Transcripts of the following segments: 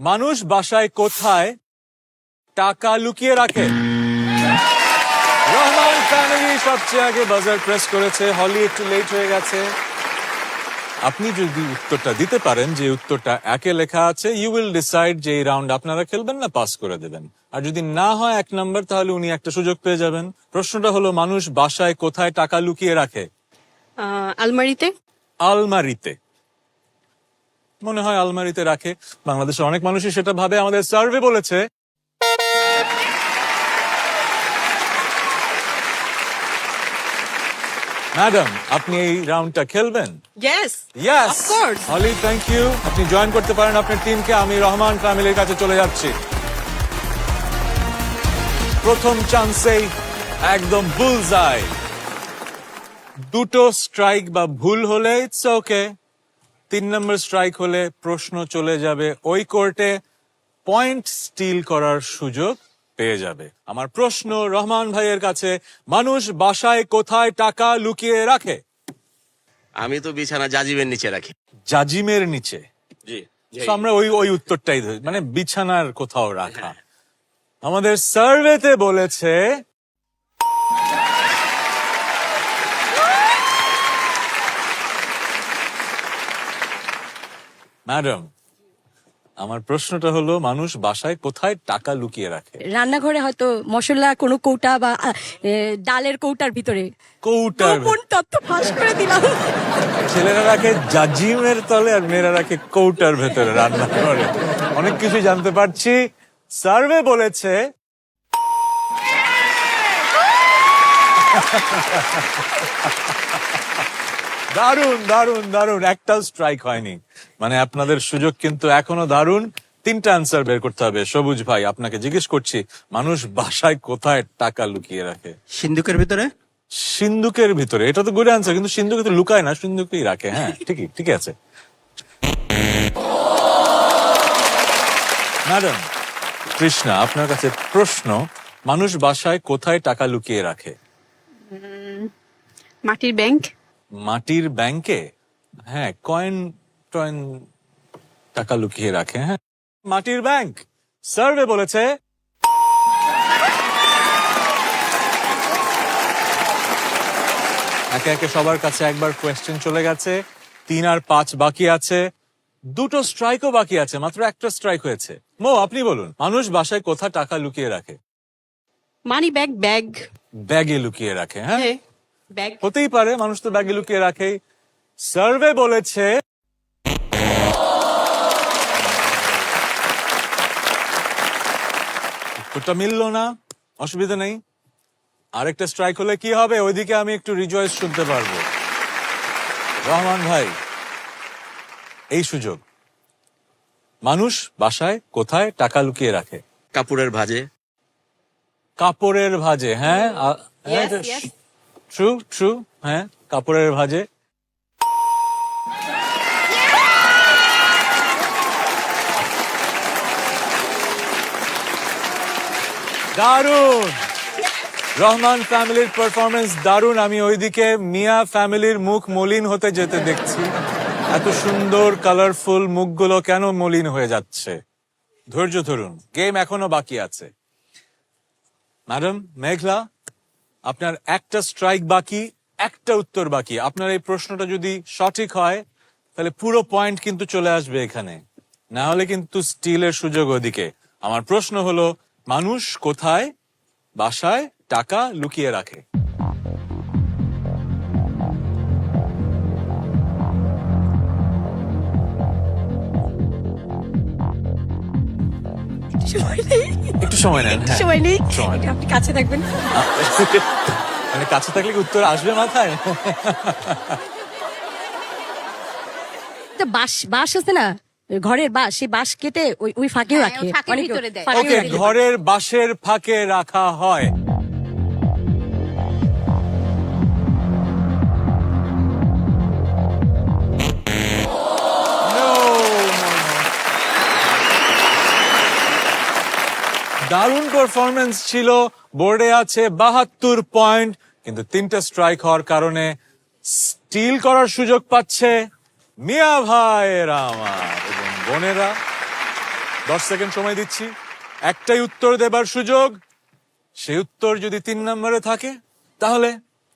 মানুষ বাসায় কোথায় টাকা লুকিয়ে রাখে? রহমান ফ্যামিলি সবচেয়ে আগে বাজার প্রেস করেছে, হলি একটু লেট হয়ে গেছে। আপনি যদি উত্তরটা দিতে পারেন, যে উত্তরটা একে লেখা আছে, ইউ উইল ডিসাইড যে এই রাউন্ড আপনারা খেলবেন না পাস করে দেবেন। আর যদি না হয় 1 নম্বর, তাহলে উনি একটা সুযোগ পেয়ে যাবেন। প্রশ্নটা হলো, মানুষ বাসায় কোথায় টাকা লুকিয়ে রাখে? আলমারিতে। আলমারিতে। মনে হয় আলমারিতে রাখে। বাংলাদেশের অনেক মানুষই সেটা ভাবে। আমাদের সার্ভে বলেছে ম্যাডাম, আপনি এই রাউন্ডটা খেলবেন? ইয়েস। Yes, Of course. হলি, থ্যাংক ইউ। আপনি জয়েন করতে পারেন আপনার টিমকে। আমি রহমান ফ্যামিলির কাছে চলে যাচ্ছি। প্রথম চান্সেই একদম বুলসআই। দুটো স্ট্রাইক বা ভুল হলে ইটস ওকে। 3 নম্বর স্ট্রাইক হলে প্রশ্ন চলে যাবে ওই কোর্টে, পয়েন্ট স্টিল করার সুযোগ পেয়ে যাবে। আমার প্রশ্ন রহমান ভাইয়ের কাছে, মানুষ বাসায় কোথায় টাকা লুকিয়ে রাখে? আমি তো বিছানা জাজিমের নিচে রাখি। জাজিমের নিচে। জি So আমরা ওই উত্তরটাই ধরি, মানে বিছানার কোথাও রাখা। আমাদের সার্ভেতে বলেছে ম্যাডাম, আমার প্রশ্নটা হলো, মানুষ বাসায় কোথায় টাকা লুকিয়ে রাখে? রান্নাঘরে হয়তো মশলা কোনো কৌটা বা ডালের কৌটার ভিতরে। কৌটার কোন তত্ত্ব ফাঁস করে দিলাম। ছেলেরা রাখে জাজিমের তলে আর মেয়েরা রাখে কৌটার ভেতরে রান্না করে। অনেক কিছু জানতে পারছি। সার্ভে বলেছে দারুণ দারুণ দারুণ, একটাও স্ট্রাইক হয়নি। মানে আপনাদের সুযোগ কিন্তু এখনো দারুণ। 3টা আনসার বের করতে হবে। সবুজ ভাই, আপনাকে জিজ্ঞেস করছি, মানুষ বাসায় কোথায় টাকা লুকিয়ে রাখে? সিন্ধুকের ভিতরে। সিন্ধুকের ভিতরে। এটা তো গুড আনসার, কিন্তু সিন্ধুকে তো লুকায় না, সিন্ধুকেই রাখে। হ্যাঁ, ঠিকই আছে। ম্যাডাম কৃষ্ণা, আপনার কাছে প্রশ্ন, মানুষ বাসায় কোথায় টাকা লুকিয়ে রাখে? মাটির ব্যাংক। মাটির ব্যাংকে? হ্যাঁ, কয়েন টয়েন টাকা লুকিয়ে রাখে। হ্যাঁ, মাটির ব্যাংক। সার্ভে বলেছে একে একে সবার কাছে একবার কোয়েশ্চেন চলে গেছে। 3 আর 5 বাকি আছে। 2টো স্ট্রাইকও বাকি আছে, মাত্র একটা স্ট্রাইক হয়েছে। মো, আপনি বলুন, মানুষ বাসায় কোথায় টাকা লুকিয়ে রাখে? Money bag. ব্যাগ। ব্যাগে লুকিয়ে রাখে। হ্যাঁ, ব্যাগ। হতেই পারে, মানুষ তো ব্যাগে লুকিয়ে রাখে। সার্ভে বলেছে উত্তরটা মিললো না, অসুবিধা নেই। আরেকটা স্ট্রাইক হলে কি হবে, ওইদিকে আমি একটু রিজয়েস শুনতে পারবো। রহমান ভাই, এই সুযোগ। মানুষ বাসায় কোথায় টাকা লুকিয়ে রাখে? কাপড়ের ভাঁজে। কাপড়ের ভাঁজে। হ্যাঁ, Yes, yes. ট্রু। হ্যাঁ, কাপড়ের ভাঁজে। দারুণ, রহমান ফ্যামিলির পারফরমেন্স দারুণ। আমি ওইদিকে মিয়া ফ্যামিলির মুখ মলিন হতে যেতে দেখছি। এত সুন্দর কালারফুল মুখগুলো কেন মলিন হয়ে যাচ্ছে? ধৈর্য ধরুন, গেম এখনো বাকি আছে। ম্যাডাম মেঘলা, আপনার একটা স্ট্রাইক বাকি, একটা উত্তর বাকি। আপনার এই প্রশ্নটা যদি সঠিক হয়, তাহলে পুরো পয়েন্ট কিন্তু চলে আসবে এখানে। না হলে কিন্তু স্টিলের সুযোগ ওদিকে। আমার প্রশ্ন হলো, মানুষ কোথায় বাসায় টাকা লুকিয়ে রাখে? একটু সময় নেন। হ্যাঁ, সময় নেই। সময় নেন। আপনি কাছে থাকবেন। মানে কাছে থাকলে কি উত্তর আসবে মাথায়? তো বাঁশ আছে না, ঘরের বাঁশ, সেই বাঁশ কেটে ওই ফাঁকেও রাখে। ফাঁকের অনেকে ভিতরে দেয়। ফাঁকেও ওকে, রাখে। ঘরের বাঁশের ফাঁকে রাখা হয়। No, no, no. দারুণ পারফরমেন্স ছিল। বোর্ডে আছে 72 পয়েন্ট, কিন্তু 3টা স্ট্রাইক হওয়ার কারণে স্টিল করার সুযোগ পাচ্ছে মিয়া ভাইয়েরা আমার এবং বোনেরা। 10 সেকেন্ড সময় দিচ্ছি, একটাই উত্তর দেবার সুযোগ। সেই উত্তর যদি 3 নম্বরে থাকে তাহলে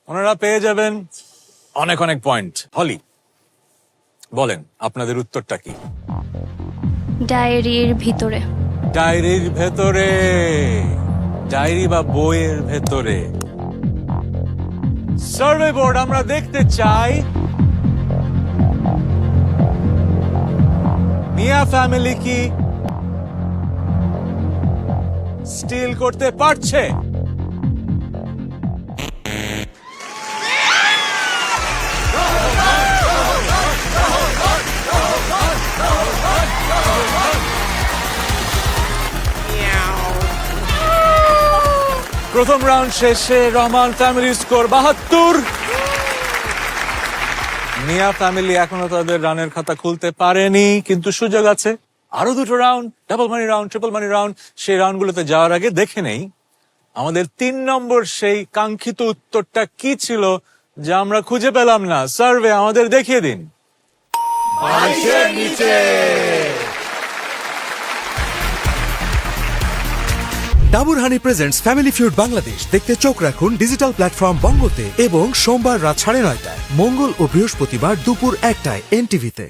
ওনারা পেয়ে যাবেন অনেক অনেক পয়েন্ট। হলি, বলেন আপনাদের উত্তরটা কি? ডায়েরির ভিতরে। ডায়েরির ভেতরে, ডায়েরি বা বইয়ের ভেতরে। সার্ভে বোর্ড, আমরা দেখতে চাই মিয়া ফ্যামিলি কি স্টিল করতে পারছে? প্রথম রাউন্ড শেষে রহমান ফ্যামিলির স্কোর 72। মিয়া ফ্যামিলি এখনো তাদের রানের খাতা খুলতে পারেনি, কিন্তু সুযোগ আছে। আরো 2টো রাউন্ড, ডাবল মানি রাউন্ড, ট্রিপল মানি রাউন্ড। সেই রাউন্ডগুলোতে যাওয়ার আগে দেখে নেই আমাদের 3 নম্বর সেই কাঙ্ক্ষিত উত্তরটা কি ছিল যা আমরা খুঁজে পেলাম না। সার্ভে আমাদের দেখিয়ে দিন। 22-এর নিচে। ডাবর হানি প্রেজেন্টস ফ্যামিলি ফিউড বাংলাদেশ দেখতে চোখ রাখুন ডিজিটাল প্ল্যাটফর্ম বঙ্গতে এবং সোমবার রাত 9:30টায়, মঙ্গল ও বৃহস্পতিবার দুপুর 1টায় এনটিভিতে।